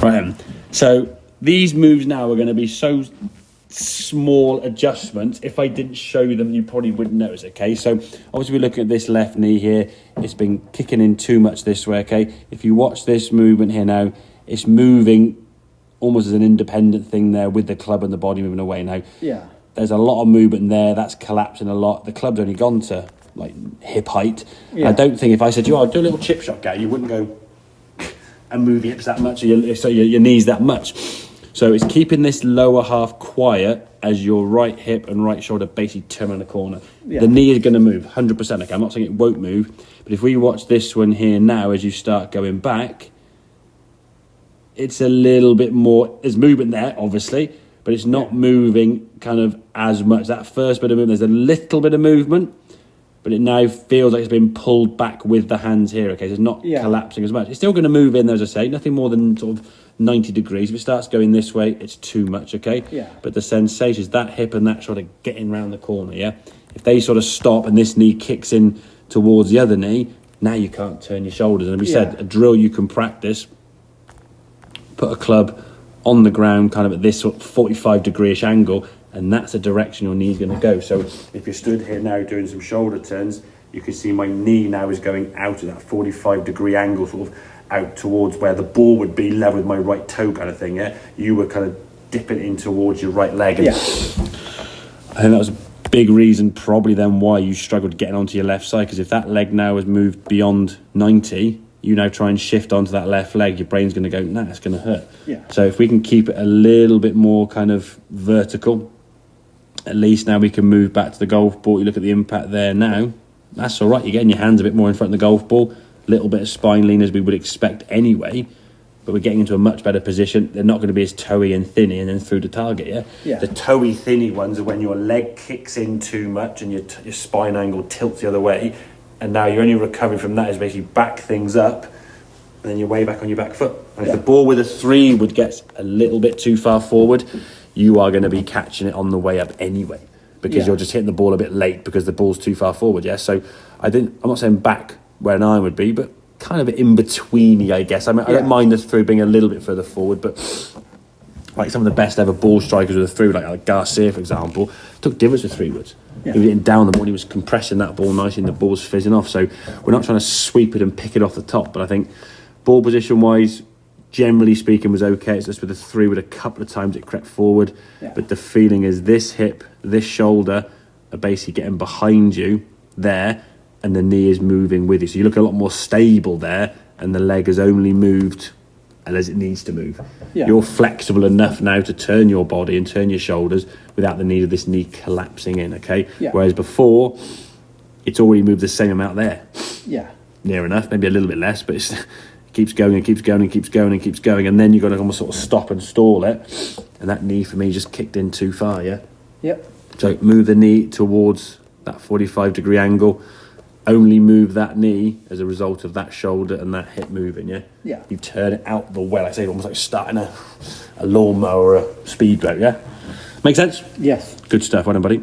Right. So these moves now are going to be so small adjustments. If I didn't show you them, you probably wouldn't notice. Okay, so obviously we're looking at this left knee here. It's been kicking in too much this way. Okay, if you watch this movement here now, it's moving almost as an independent thing there, with the club and the body moving away now. Yeah. There's a lot of movement there. That's collapsing a lot. The club's only gone to like hip height. Yeah. I don't think if I said to you, "Oh, do a little chip shot, Gary," you wouldn't go and move your hips that much, or your knees that much. So it's keeping this lower half quiet as your right hip and right shoulder basically turn in the corner. Yeah. The knee is going to move 100%. Okay, I'm not saying it won't move, but if we watch this one here now, as you start going back, it's a little bit more. There's movement there, obviously, but it's not moving kind of as much. That first bit of movement, there's a little bit of movement, but it now feels like it's been pulled back with the hands here. Okay, so it's not collapsing as much. It's still going to move in there, as I say, nothing more than sort of 90 degrees. If it starts going this way, it's too much, okay? Yeah. But the sensation is that hip and that shoulder getting round the corner, yeah? If they sort of stop and this knee kicks in towards the other knee, now you can't turn your shoulders. And as we said, a drill you can practice, put a club on the ground kind of at this sort of 45 degree-ish angle, and that's the direction your knee's going to go. So if you're stood here now doing some shoulder turns, you can see my knee now is going out at that 45 degree angle, sort of out towards where the ball would be level with my right toe kind of thing, yeah? You were kind of dipping in towards your right leg. And I think that was a big reason probably then why you struggled getting onto your left side, because if that leg now has moved beyond 90, you now try and shift onto that left leg, your brain's going to go, nah, it's going to hurt. Yeah. So if we can keep it a little bit more kind of vertical, at least now we can move back to the golf ball. You look at the impact there now, that's all right. You're getting your hands a bit more in front of the golf ball, little bit of spine lean as we would expect anyway, but we're getting into a much better position. They're not going to be as toey and thinny and then through the target, yeah? The toey, thinny ones are when your leg kicks in too much and your spine angle tilts the other way, and now you're only recovering from that is basically back things up and then you're way back on your back foot. And if the ball with a 3 would get a little bit too far forward, you are going to be catching it on the way up anyway, because you're just hitting the ball a bit late because the ball's too far forward, yeah? So I'm not saying back where an iron would be, but kind of in betweeny, I guess. I mean, I don't mind the through being a little bit further forward, but like some of the best ever ball strikers with a through, like Garcia, for example, took divots with 3 woods. He was getting down the ball, he was compressing that ball nicely, and the ball's fizzing off. So we're not trying to sweep it and pick it off the top, but I think ball position wise, generally speaking, was okay. It's just with the 3 wood, a couple of times it crept forward, but the feeling is this hip, this shoulder are basically getting behind you there, and the knee is moving with you. So you look a lot more stable there, and the leg has only moved as it needs to move. You're flexible enough now to turn your body and turn your shoulders without the need of this knee collapsing in, okay? Whereas before, it's already moved the same amount there. Near enough, maybe a little bit less, but it keeps going and keeps going and keeps going and keeps going, and then you've got to almost sort of stop and stall it, and that knee for me just kicked in too far, So move the knee towards that 45 degree angle, only move that knee as a result of that shoulder and that hip moving, You turn it out the way, like I say, almost like starting a lawnmower or a speedboat, Make sense? Yes. Good stuff, well done, buddy.